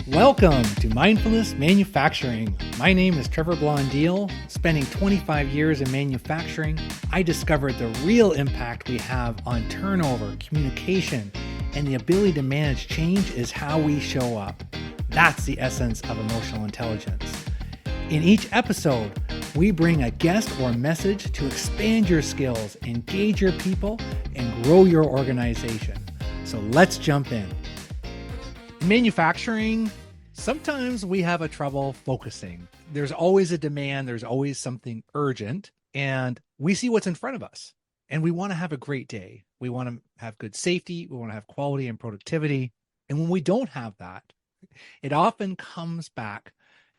Welcome to Mindfulness Manufacturing. My name is Trevor Blondeel. Spending 25 years in manufacturing, I discovered the real impact we have on turnover, communication, and the ability to manage change is how we show up. That's the essence of emotional intelligence. In each episode, we bring a guest or message to expand your skills, engage your people, and grow your organization. So let's jump in. In manufacturing, sometimes we have a trouble focusing. There's always a demand. There's always something urgent, and we see what's in front of us, and we want to have a great day. We want to have good safety. We want to have quality and productivity. And when we don't have that, it often comes back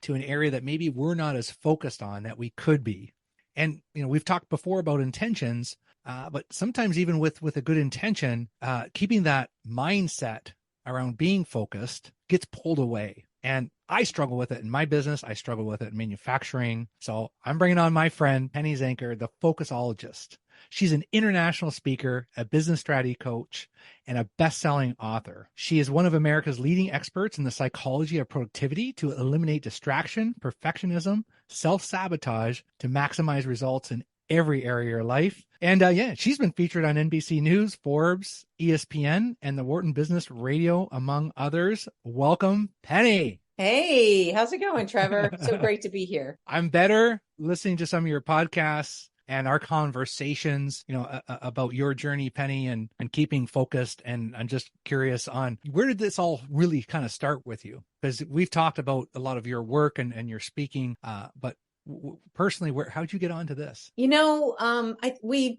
to an area that maybe we're not as focused on that we could be. And, we've talked before about intentions, but sometimes even with a good intention, keeping that mindset around being focused gets pulled away. And I struggle with it in my business. I struggle with it in manufacturing. So I'm bringing on my friend, Penny Zenker, the Focusologist. She's an international speaker, a business strategy coach, and a best-selling author. She is one of America's leading experts in the psychology of productivity to eliminate distraction, perfectionism, self-sabotage to maximize results in every area of your life. And she's been featured on NBC News, Forbes, ESPN, and the Wharton Business Radio, among others. Welcome, Penny. Hey, how's it going, Trevor? So great to be here. I'm better listening to some of your podcasts and our conversations, about your journey, Penny, and keeping focused. And I'm just curious on where did this all really kind of start with you? Because we've talked about a lot of your work and your speaking, but personally, how'd you get onto this?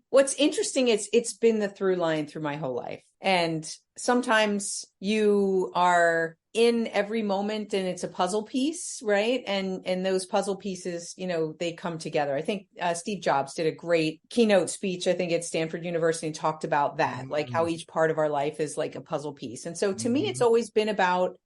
What's interesting is it's been the through line through my whole life. And sometimes you are in every moment and it's a puzzle piece, right? And those puzzle pieces, they come together. I think Steve Jobs did a great keynote speech, I think at Stanford University, and talked about that, like how each part of our life is like a puzzle piece. And so to me, it's always been about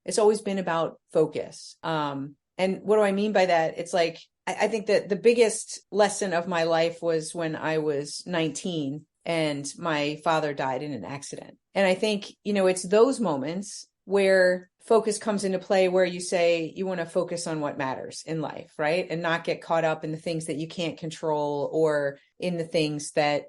focus. And what do I mean by that? It's like, I think that the biggest lesson of my life was when I was 19 and my father died in an accident. And I think, it's those moments where focus comes into play, where you say you want to focus on what matters in life, right? And not get caught up in the things that you can't control or in the things that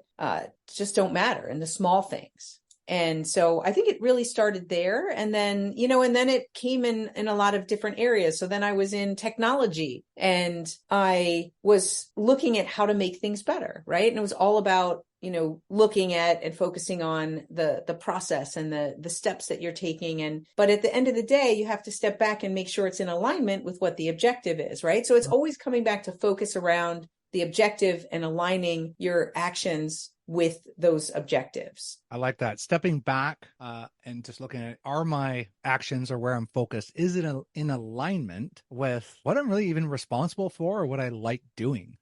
just don't matter, in the small things. And so I think it really started there. And then, and then it came in a lot of different areas. So then I was in technology and I was looking at how to make things better, right? And it was all about, looking at and focusing on the process and the steps that you're taking. But at the end of the day, you have to step back and make sure it's in alignment with what the objective is, right? So it's always coming back to focus around the objective and aligning your actions with those objectives. I like that. Stepping back and just looking at, are my actions or where I'm focused, is it in alignment with what I'm really even responsible for or what I like doing?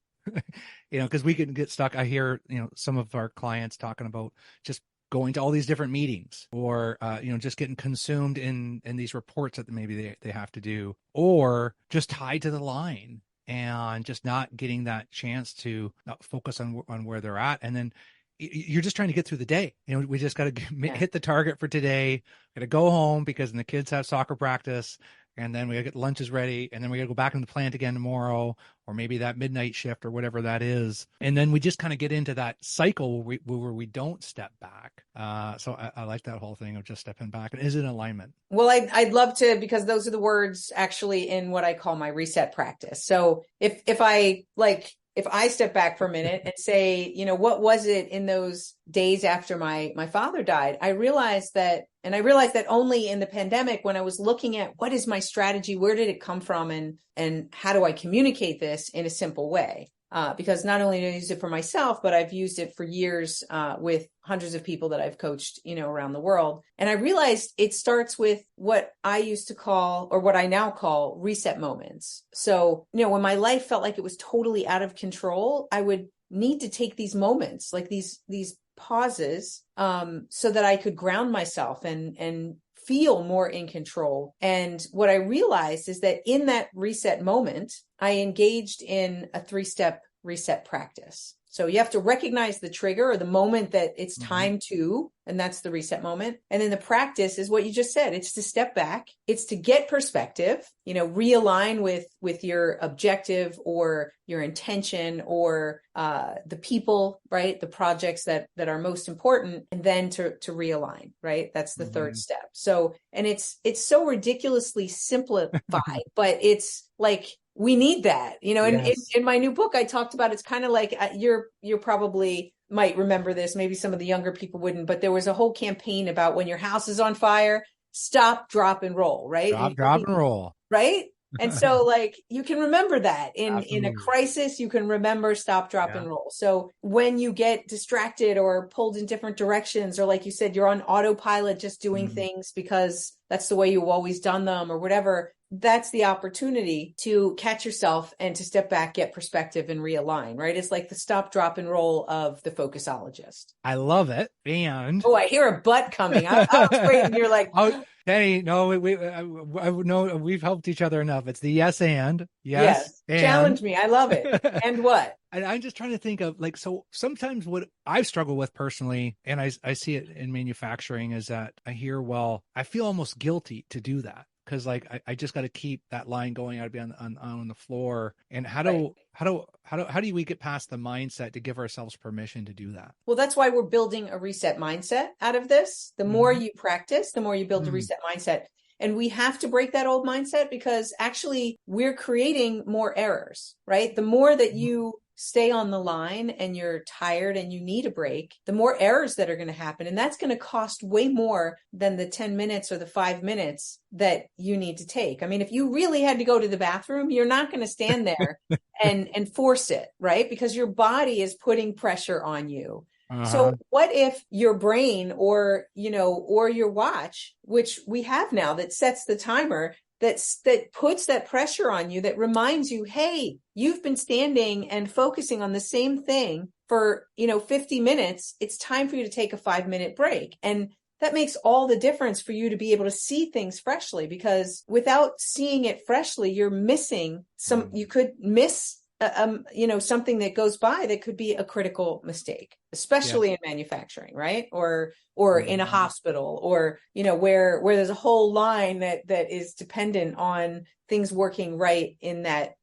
Because we can get stuck. I hear, some of our clients talking about just going to all these different meetings or, just getting consumed in these reports that maybe they have to do, or just tied to the line and just not getting that chance to focus on where they're at. And then you're just trying to get through the day. We just got to hit the target for today. Got to go home because the kids have soccer practice, and then we got to get lunches ready, and then we got to go back into the plant again tomorrow, or maybe that midnight shift or whatever that is. And then we just kind of get into that cycle where we don't step back. So I like that whole thing of just stepping back. And is it in alignment? Well, I'd love to, because those are the words actually in what I call my reset practice. So if I step back for a minute and say, what was it in those days after my father died? I realized that only in the pandemic, when I was looking at what is my strategy, where did it come from, and how do I communicate this in a simple way? Because not only do I use it for myself, but I've used it for years with hundreds of people that I've coached, around the world. And I realized it starts with what I used to call, or what I now call, reset moments. So, when my life felt like it was totally out of control, I would need to take these moments, like these pauses, so that I could ground myself and feel more in control. And what I realized is that in that reset moment, I engaged in a 3-step reset practice. So you have to recognize the trigger or the moment that it's Mm-hmm. time to, and that's the reset moment. And then the practice is what you just said. It's to step back. It's to get perspective, realign with your objective or your intention or the people, right? The projects that are most important, and then to realign, right? That's the third step. So, and it's so ridiculously simplified, but it's like, we need that, Yes. in my new book, I talked about, it's kind of like you're probably might remember this. Maybe some of the younger people wouldn't, but there was a whole campaign about when your house is on fire, stop, drop, and roll, right? Drop, and roll. Right. And so like, you can remember that in a Absolutely. crisis, you can remember stop, drop, Yeah. and roll. So when you get distracted or pulled in different directions, or like you said, you're on autopilot, just doing things because that's the way you've always done them or whatever, that's the opportunity to catch yourself and to step back, get perspective, and realign, right? It's like the stop, drop, and roll of the Focusologist. I love it. And I hear a butt coming. I was waiting. You're like, oh, Penny, no, I know we've helped each other enough. It's the yes and yes, and challenge me. I love it. And what? And I'm just trying to think of so sometimes what I've struggled with personally, and I see it in manufacturing, is that I feel almost guilty to do that. Because I just got to keep that line going. I'd be on the floor. And how do we get past the mindset to give ourselves permission to do that? Well, that's why we're building a reset mindset out of this. The more you practice, the more you build a reset mindset. And we have to break that old mindset, because actually we're creating more errors, right? The more that you stay on the line and you're tired and you need a break, the more errors that are going to happen. And that's going to cost way more than the 10 minutes or the 5 minutes that you need to take. I mean, if you really had to go to the bathroom, you're not going to stand there and force it, right? Because your body is putting pressure on you. So what if your brain or your watch, which we have now, that sets the timer, that puts that pressure on you, that reminds you, hey, you've been standing and focusing on the same thing for 50 minutes. It's time for you to take a 5-minute break. And that makes all the difference for you to be able to see things freshly, because without seeing it freshly, you're missing you could miss something that goes by that could be a critical mistake, especially in manufacturing, right? Or in a hospital, or, where there's a whole line that is dependent on things working right in that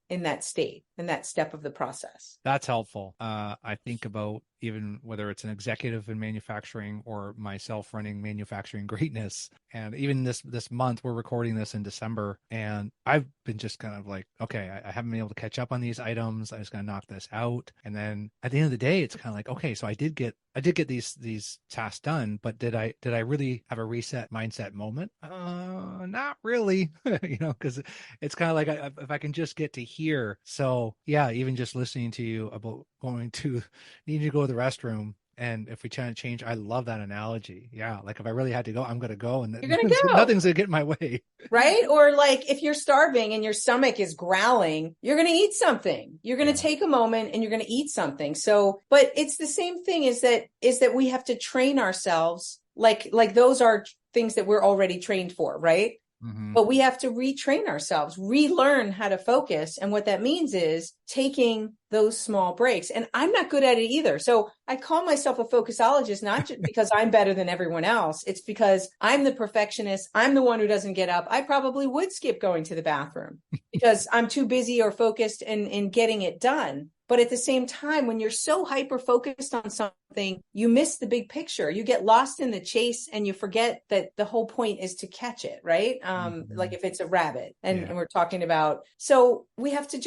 state, in that step of the process. That's helpful. I think about even whether it's an executive in manufacturing or myself running manufacturing greatness. And even this month, we're recording this in December, and I've been just kind of like, okay, I haven't been able to catch up on these items. I'm just going to knock this out. And then at the end of the day, it's kind of like, okay, so I did get these tasks done, but did I really have a reset mindset moment? Not really, because it's kind of like if I can just get to here. So yeah, even just listening to you about needing to go to the restroom, and if we try to change, I love that analogy. Yeah, like if I really had to go, I'm going to go, and you're going to go. Nothing's going to get in my way. Right? Or like if you're starving and your stomach is growling, you're going to eat something. You're going to take a moment and you're going to eat something. So, but it's the same thing, is that we have to train ourselves. Like those are things that we're already trained for, right? But we have to retrain ourselves, relearn how to focus. And what that means is taking those small breaks. And I'm not good at it either. So I call myself a focusologist, not just because I'm better than everyone else. It's because I'm the perfectionist. I'm the one who doesn't get up. I probably would skip going to the bathroom because I'm too busy or focused in getting it done. But at the same time, when you're so hyper focused on something, you miss the big picture. You get lost in the chase and you forget that the whole point is to catch it, right? Like if it's a rabbit and we're talking about, so we have to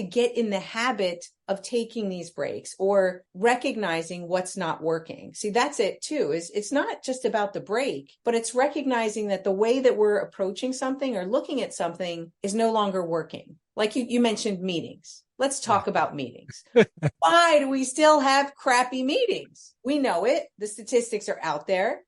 get in the habit of taking these breaks or recognizing what's not working. See, that's it too, is it's not just about the break, but it's recognizing that the way that we're approaching something or looking at something is no longer working. Like you mentioned meetings. Let's talk about meetings. Why do we still have crappy meetings? We know it. The statistics are out there.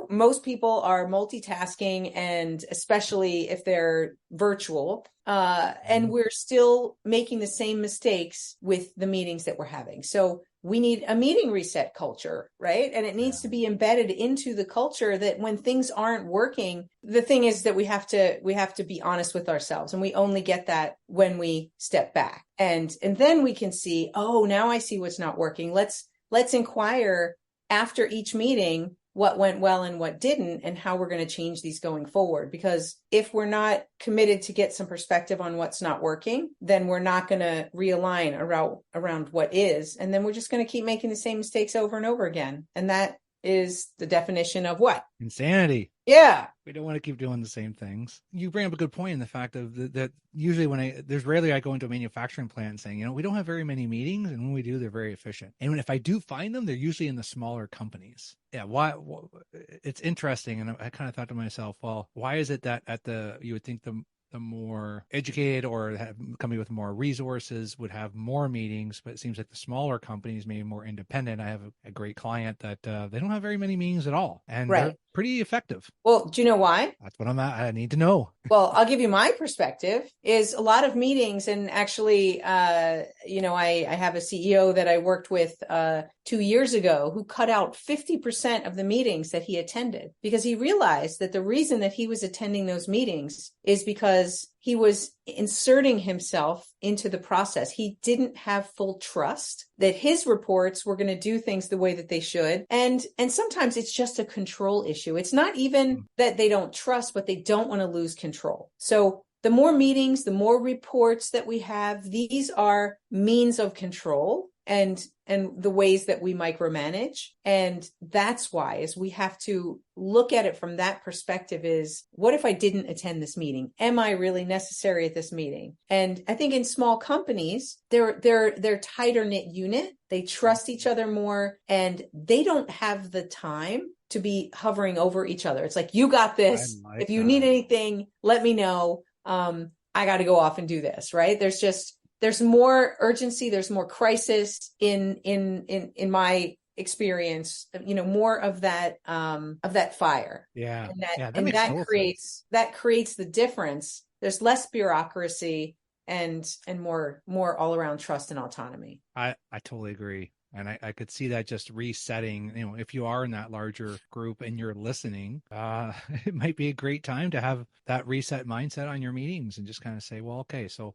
Most people are multitasking, and especially if they're virtual, and we're still making the same mistakes with the meetings that we're having. So we need a meeting reset culture, right? And it needs to be embedded into the culture that when things aren't working, the thing is that we have to be honest with ourselves, and we only get that when we step back. And then we can see, oh, now I see what's not working. Let's inquire after each meeting what went well and what didn't, and how we're going to change these going forward. Because if we're not committed to get some perspective on what's not working, then we're not going to realign around what is. And then we're just going to keep making the same mistakes over and over again. And that is the definition of what? Insanity. Yeah. We don't want to keep doing the same things. You bring up a good point in the fact of that usually there's rarely I go into a manufacturing plant saying, we don't have very many meetings, and when we do, they're very efficient. And if I do find them, they're usually in the smaller companies. Yeah. Why? It's interesting. And I kind of thought to myself, well, why is it that you would think the more educated or have company with more resources would have more meetings, but it seems like the smaller companies, maybe more independent. I have a great client that they don't have very many meetings at all, and they're pretty effective. Well, do you know why? That's what I need to know. Well, I'll give you my perspective. Is a lot of meetings, and actually, I have a CEO that I worked with 2 years ago who cut out 50% of the meetings that he attended, because he realized that the reason that he was attending those meetings is because he was inserting himself into the process. He didn't have full trust that his reports were going to do things the way that they should. And sometimes it's just a control issue. It's not even that they don't trust, but they don't want to lose control. So the more meetings, the more reports that we have, these are means of control and the ways that we micromanage. And that's why is we have to look at it from that perspective is, what if I didn't attend this meeting? Am I really necessary at this meeting? And I think in small companies, they're tighter knit unit. They trust each other more, and they don't have the time to be hovering over each other. It's like, you got this. If you need anything, let me know. I got to go off and do this, right? There's more urgency. There's more crisis in my experience, more of that fire. Yeah. And that creates the difference. There's less bureaucracy and more all around trust and autonomy. I totally agree. And I could see that just resetting, if you are in that larger group and you're listening, it might be a great time to have that reset mindset on your meetings and just kind of say, well, okay, so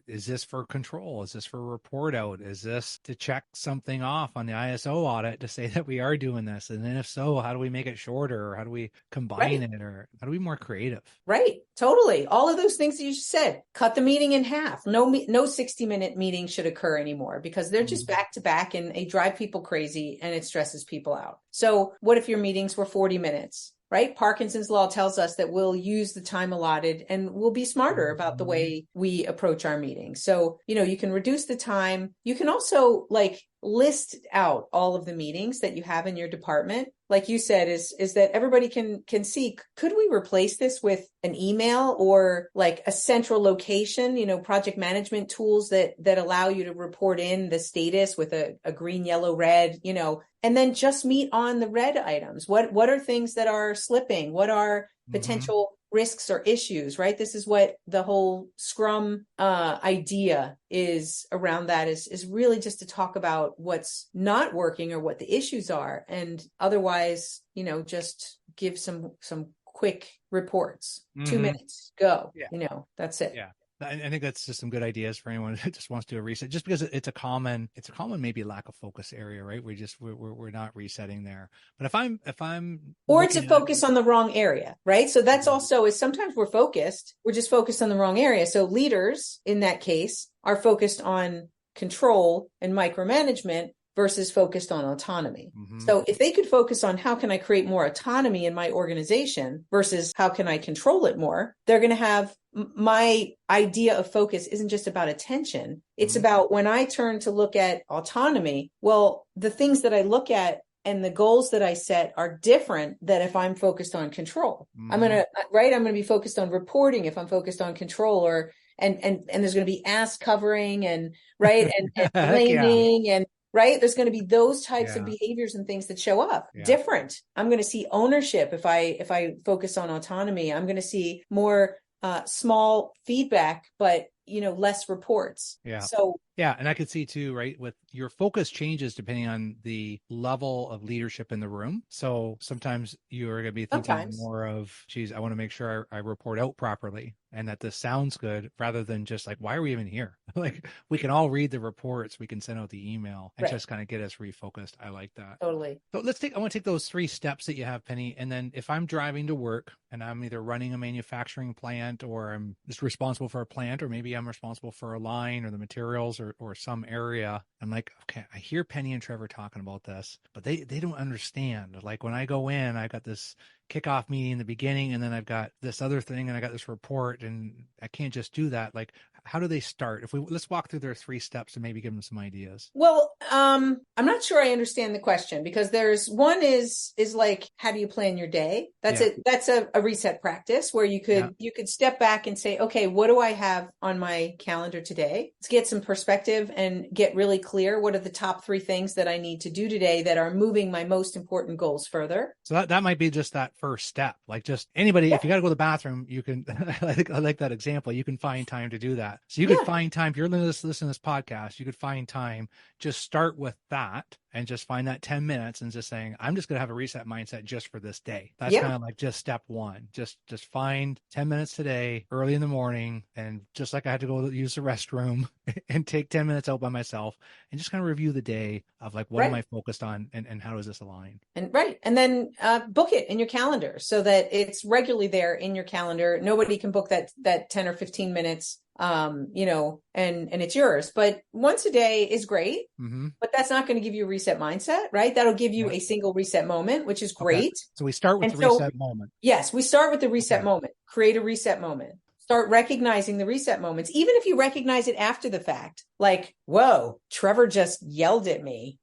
is this for control? Is this for report out? Is this to check something off on the ISO audit to say that we are doing this? And then if so, how do we make it shorter, or how do we combine it, or how do we be more creative? Right. Totally. All of those things that you said, cut the meeting in half. No 60-minute meeting should occur anymore, because they're just back to back, and they drive people crazy and it stresses people out. So what if your meetings were 40 minutes? Right? Parkinson's law tells us that we'll use the time allotted, and we'll be smarter about the way we approach our meetings. So, you can reduce the time. You can also list out all of the meetings that you have in your department. Like you said, is that everybody can see, could we replace this with an email or like a central location, project management tools that allow you to report in the status with a green, yellow, red, and then just meet on the red items. What are things that are slipping? What are potential risks or issues, right? This is what the whole Scrum idea is around that is really just to talk about what's not working or what the issues are. And otherwise, just give some quick reports, 2 minutes, go, that's it. Yeah. I think that's just some good ideas for anyone who just wants to do a reset, just because it's a common maybe lack of focus area, right? We're not resetting there. But if I'm or it's a focus on the wrong area, right? So that's also is sometimes we're just focused on the wrong area. So leaders in that case are focused on control and micromanagement versus focused on autonomy. So if they could focus on how can I create more autonomy in my organization versus how can I control it more, they're going to have my idea of focus isn't just about attention. It's about when I turn to look at autonomy, well, the things that I look at and the goals that I set are different than if I'm focused on control. I'm going to be focused on reporting if I'm focused on control, and there's going to be ass covering and blaming and right? There's going to be those types of behaviors and things that show up different. I'm going to see ownership. If I focus on autonomy, I'm going to see more small feedback, but less reports. Yeah. So Yeah. And I could see too, right, with your focus changes depending on the level of leadership in the room. So sometimes you're going to be thinking Sometimes. more of, geez, I want to make sure I report out properly and that this sounds good rather than just like, why are we even here? Like we can all read the reports, we can send out the email and Right. just kind of get us refocused. I like that. Totally. So I want to take those 3 steps that you have, Penny. And then if I'm driving to work and I'm either running a manufacturing plant or I'm just responsible for a plant, or maybe I'm responsible for a line or the materials or some area, I'm like, okay, I hear Penny and Trevor talking about this, but they don't understand. Like when I go in, I got this kickoff meeting in the beginning and then I've got this other thing and I got this report and I can't just do that. Like, how do they start? Let's walk through their 3 steps and maybe give them some ideas. Well, I'm not sure I understand the question, because there's one is like, how do you plan your day? That's Yeah. That's a reset practice where you Yeah. could step back and say, okay, what do I have on my calendar today? Let's get some perspective and get really clear. What are the top 3 things that I need to do today that are moving my most important goals further? So that might be just that first step. Like just anybody, Yeah. if you got to go to the bathroom, you can, I like that example. You can find time to do that. So you could Yeah. find time, if you're listening to this podcast, you could find time, just start with that and just find that 10 minutes and just saying, I'm just going to have a reset mindset just for this day. That's Yeah. kind of like just step one. Just find 10 minutes today, early in the morning. And just like I had to go use the restroom and take 10 minutes out by myself and just kind of review the day of like, what am Right. I focused on and how does this align? And right. And then book it in your calendar so that it's regularly there in your calendar. Nobody can book that 10 or 15 minutes, and it's yours. But once a day is great, Mm-hmm. but that's not going to give you a reset mindset, right? That'll give you Yeah. a single reset moment, which is Okay. great. So we start with And the so, reset moment. yes, we start with the reset Okay. moment, create a reset moment. Start recognizing the reset moments, even if you recognize it after the fact. Like, whoa, Trevor just yelled at me.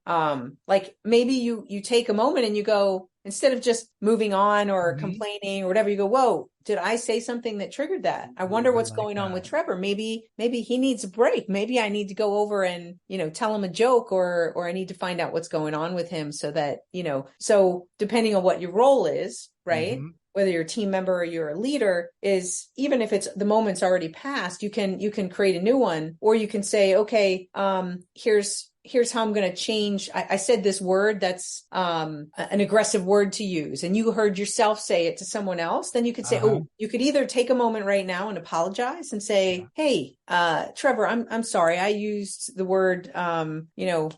Like maybe you take a moment and you go, instead of just moving on or Mm-hmm. complaining or whatever, you go, whoa, did I say something that triggered that? I wonder Ooh, I what's like going on with that. Trevor. Maybe he needs a break. Maybe I need to go over and, tell him a joke, or I need to find out what's going on with him so that, so depending on what your role is, right? Mm-hmm. Whether you're a team member or you're a leader, is even if it's the moment's already passed, you can create a new one, or you can say, okay, here's how I'm going to change. I said this word that's an aggressive word to use, and you heard yourself say it to someone else. Then you could say, Uh-huh. oh, you could either take a moment right now and apologize and Yeah. say, hey, Trevor, I'm sorry. I used the word,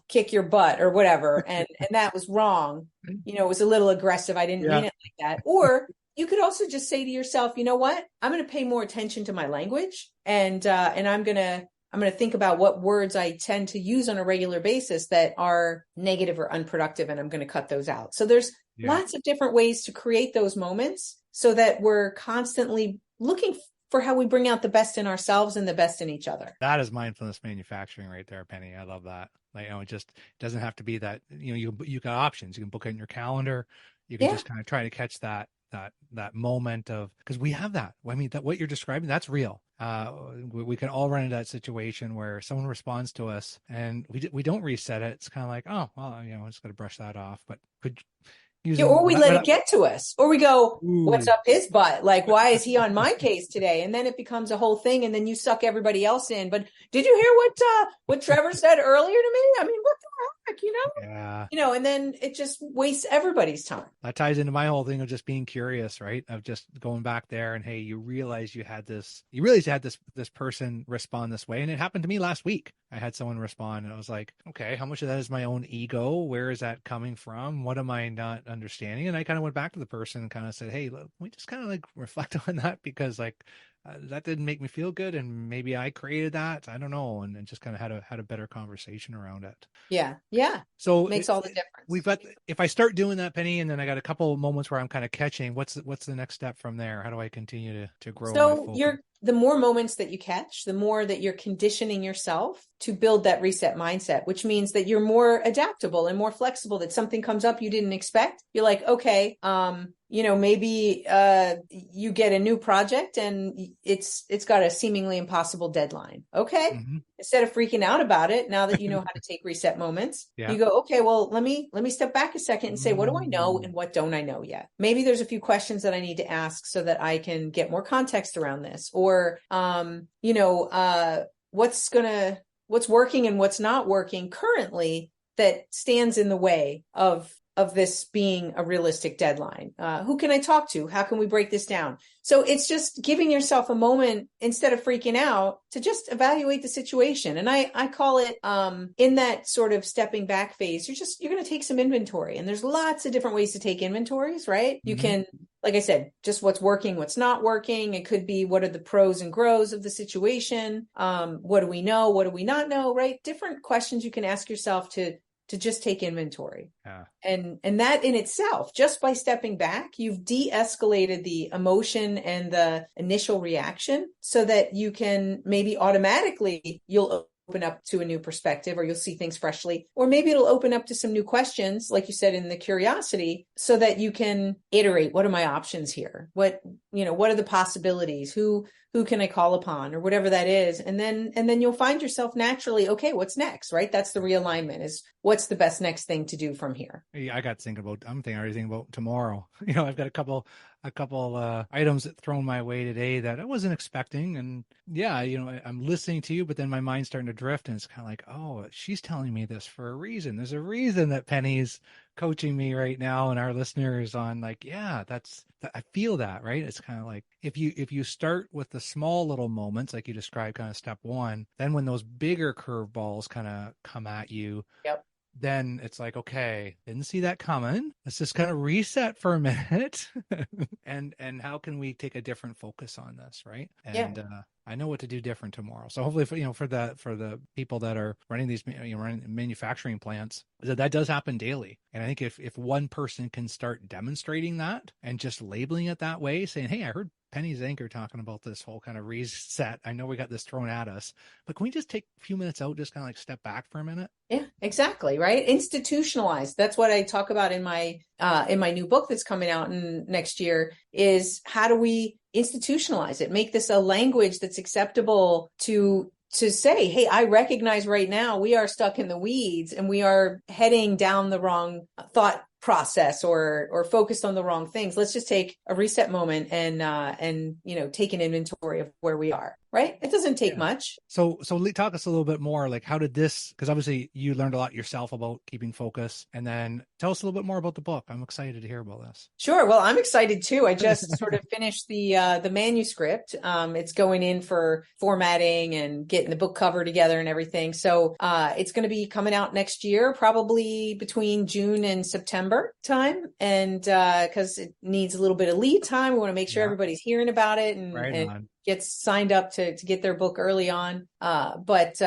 kick your butt or whatever. And that was wrong. It was a little aggressive. I didn't Yeah. mean it like that. Or you could also just say to yourself, you know what? I'm going to pay more attention to my language, and I'm going to think about what words I tend to use on a regular basis that are negative or unproductive, and I'm going to cut those out. So there's Yeah. lots of different ways to create those moments so that we're constantly looking for how we bring out the best in ourselves and the best in each other. That is mindfulness manufacturing right there, Penny. I love that. Like, it just doesn't have to be that, you got options. You can book it in your calendar. You can Yeah. just kind of try to catch that moment of, because we have that. I mean, that what you're describing, that's real. We can all run into that situation where someone responds to us and we don't reset it. It's kind of like, oh, well, I just got to brush that off. But could Yeah, using or we what, let what it get to us, or we go, what's ooh, up his butt? Like, why is he on my case today? And then it becomes a whole thing, and then you suck everybody else in. But did you hear what Trevor said earlier to me? I mean, what the heck, yeah. and then it just wastes everybody's time. That ties into my whole thing of just being curious, right? Of just going back there and, hey, you realize you had this person respond this way. And it happened to me last week. I had someone respond and I was like, okay, how much of that is my own ego? Where is that coming from? What am I not understanding? And I kind of went back to the person and kind of said, hey, look, we just kind of like reflect on that, because like that didn't make me feel good. And maybe I created that. I don't know. And just kind of had a better conversation around it. Yeah. Yeah. So Makes all the difference. we've got, if I start doing that, Penny, and then I got a couple of moments where I'm kind of catching, what's the next step from there? How do I continue to grow my So focus? the more moments that you catch, the more that you're conditioning yourself to build that reset mindset, which means that you're more adaptable and more flexible, that something comes up you didn't expect. You're like, okay, maybe you get a new project and it's got a seemingly impossible deadline. Okay. Mm-hmm. Instead of freaking out about it, now that you know how to take reset moments, Yeah. you go, okay, well, let me step back a second and say, what do I know Mm. and what don't I know yet? Maybe there's a few questions that I need to ask so that I can get more context around this, or, what's gonna what's working and what's not working currently that stands in the way of this being a realistic deadline? Who can I talk to? How can we break this down? So it's just giving yourself a moment instead of freaking out to just evaluate the situation. And I call it in that sort of stepping back phase, you're going to take some inventory, and there's lots of different ways to take inventories, right? You can, like I said, just what's working, what's not working. It could be what are the pros and grows of the situation? What do we know? What do we not know, right? Different questions you can ask yourself to just take inventory. Yeah. And that in itself, just by stepping back, you've de-escalated the emotion and the initial reaction so that you can maybe automatically, you'll open up to a new perspective, or you'll see things freshly, or maybe it'll open up to some new questions, like you said, in the curiosity, so that you can iterate, what are my options here? What are the possibilities? Who can I call upon, or whatever that is? And then you'll find yourself naturally, okay, what's next, right? That's the realignment, is what's the best next thing to do from here. Yeah, I'm thinking about tomorrow. I've got a couple items thrown my way today that I wasn't expecting. And yeah, I'm listening to you, but then my mind's starting to drift, and it's kind of like, oh, she's telling me this for a reason. There's a reason that Penny's coaching me right now, and our listeners on, like, yeah, I feel that, right? It's kind of like, if you start with the small little moments, like you described, kind of step one, then when those bigger curveballs kind of come at you, Yep. then it's like, okay, didn't see that coming. Let's just kind of reset for a minute. and how can we take a different focus on this, right? And I know what to do different tomorrow. So hopefully, for the people that are running these running manufacturing plants, that does happen daily. And I think if one person can start demonstrating that and just labeling it that way, saying, hey, I heard Penny Zenker talking about this whole kind of reset. I know we got this thrown at us, but can we just take a few minutes out, just kind of like step back for a minute? Yeah, exactly. Right. Institutionalized. That's what I talk about in my new book that's coming out next year, is how do we institutionalize it, make this a language that's acceptable to say, hey, I recognize right now we are stuck in the weeds and we are heading down the wrong thought process or focused on the wrong things. Let's just take a reset moment and take an inventory of where we are. Right? It doesn't take much. So talk us a little bit more, like, how did this, because obviously you learned a lot yourself about keeping focus, and then tell us a little bit more about the book. I'm excited to hear about this. Sure. Well, I'm excited too. I just sort of finished the manuscript. It's going in for formatting and getting the book cover together and everything. So it's going to be coming out next year, probably between June and September time. And because it needs a little bit of lead time, we want to make sure everybody's hearing about it and gets signed up to get their book early on. But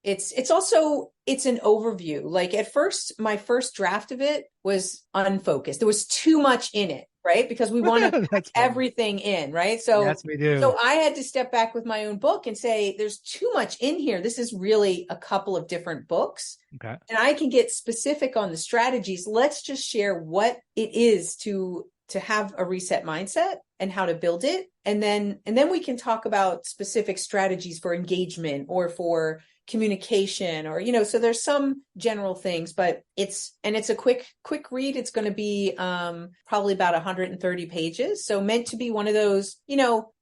it's also, it's an overview. Like, at first, my first draft of it was unfocused. There was too much in it, right? Because we want to pack everything in, right? So, yes, we do. So I had to step back with my own book and say, there's too much in here. This is really a couple of different books. Okay. And I can get specific on the strategies. Let's just share what it is to have a reset mindset and how to build it. And then we can talk about specific strategies for engagement or for communication, or, so there's some general things, but it's a quick read. It's going to be probably about 130 pages. So meant to be one of those,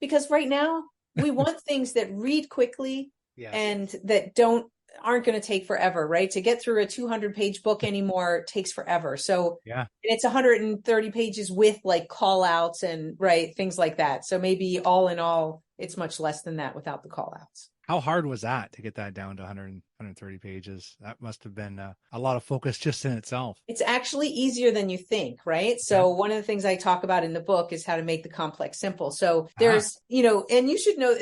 because right now we want things that read quickly and that aren't going to take forever, right? To get through a 200-page book anymore takes forever. So and it's 130 pages with like call outs and things like that. So maybe all in all, it's much less than that without the call outs. How hard was that to get that down to 130 pages? That must have been a lot of focus just in itself. It's actually easier than you think, right? So one of the things I talk about in the book is how to make the complex simple. So there's, and you should know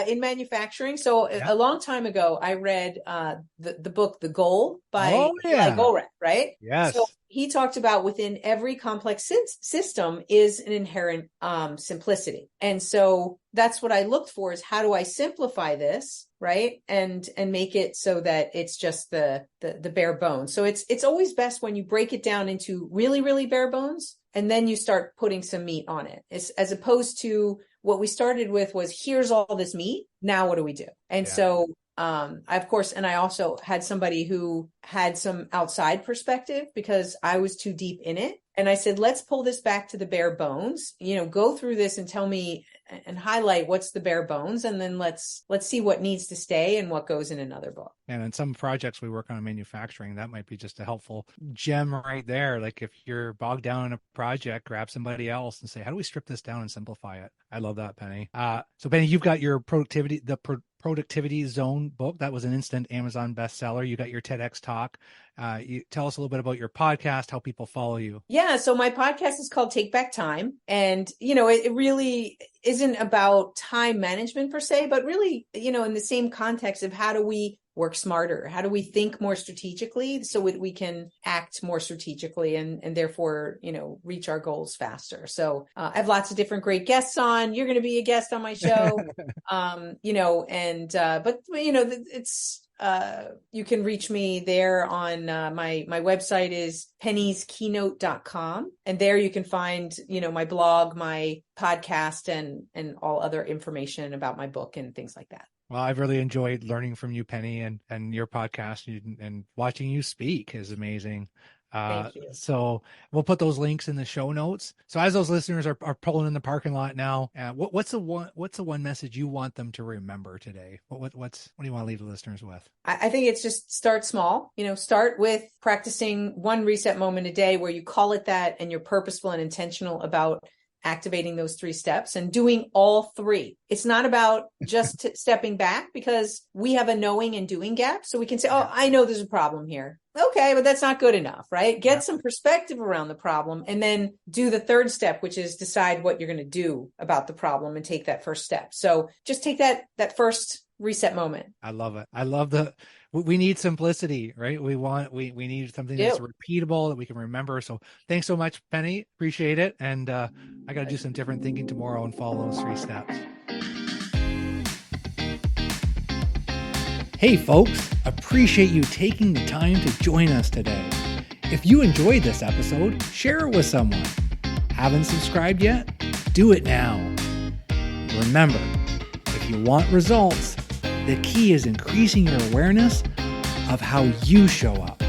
in manufacturing. So a long time ago, I read the book, The Goal by Goldratt, right? Yes. So he talked about within every complex system is an inherent simplicity. And so that's what I looked for, is how do I simplify this, right? And make it so that it's just the bare bones. So it's always best when you break it down into really, really bare bones, and then you start putting some meat on it. As opposed to what we started with was, here's all this meat. Now what do we do? And so I also had somebody who had some outside perspective because I was too deep in it. And I said, let's pull this back to the bare bones, go through this and tell me and highlight what's the bare bones, and then let's see what needs to stay and what goes in another book. And in some projects we work on in manufacturing, that might be just a helpful gem right there. Like if you're bogged down in a project, grab somebody else and say, how do we strip this down and simplify it? I love that, Penny. So Penny, you've got your Productivity Zone book. That was an instant Amazon bestseller. You got your TEDx talk. You tell us a little bit about your podcast, how people follow you. Yeah. So my podcast is called Take Back Time. And, it really isn't about time management per se, but really, in the same context of how do we work smarter? How do we think more strategically so we can act more strategically and therefore, reach our goals faster? So I have lots of different great guests on. You're going to be a guest on my show, it's, you can reach me there on my website is pennieskeynote.com. And there you can find, my blog, my podcast, and all other information about my book and things like that. Well, I've really enjoyed learning from you, Penny, and your podcast, and watching you speak is amazing. Thank you. So we'll put those links in the show notes. So as those listeners are pulling in the parking lot now, what's the one message you want them to remember today? What do you want to leave the listeners with? I think it's just start small. Start with practicing one reset moment a day where you call it that, and you're purposeful and intentional about activating those 3 steps and doing all 3. It's not about just stepping back, because we have a knowing and doing gap. So we can say, oh, I know there's a problem here. Okay, but that's not good enough, right? Get some perspective around the problem, and then do the 3rd step, which is decide what you're going to do about the problem and take that first step. So just take that first reset moment. I love it. I love we need simplicity, right? We need something that's repeatable that we can remember. So thanks so much, Penny. Appreciate it. And I got to do some different thinking tomorrow and follow those 3 steps. Hey folks, appreciate you taking the time to join us today. If you enjoyed this episode, share it with someone. Haven't subscribed yet? Do it now. Remember, if you want results, the key is increasing your awareness of how you show up.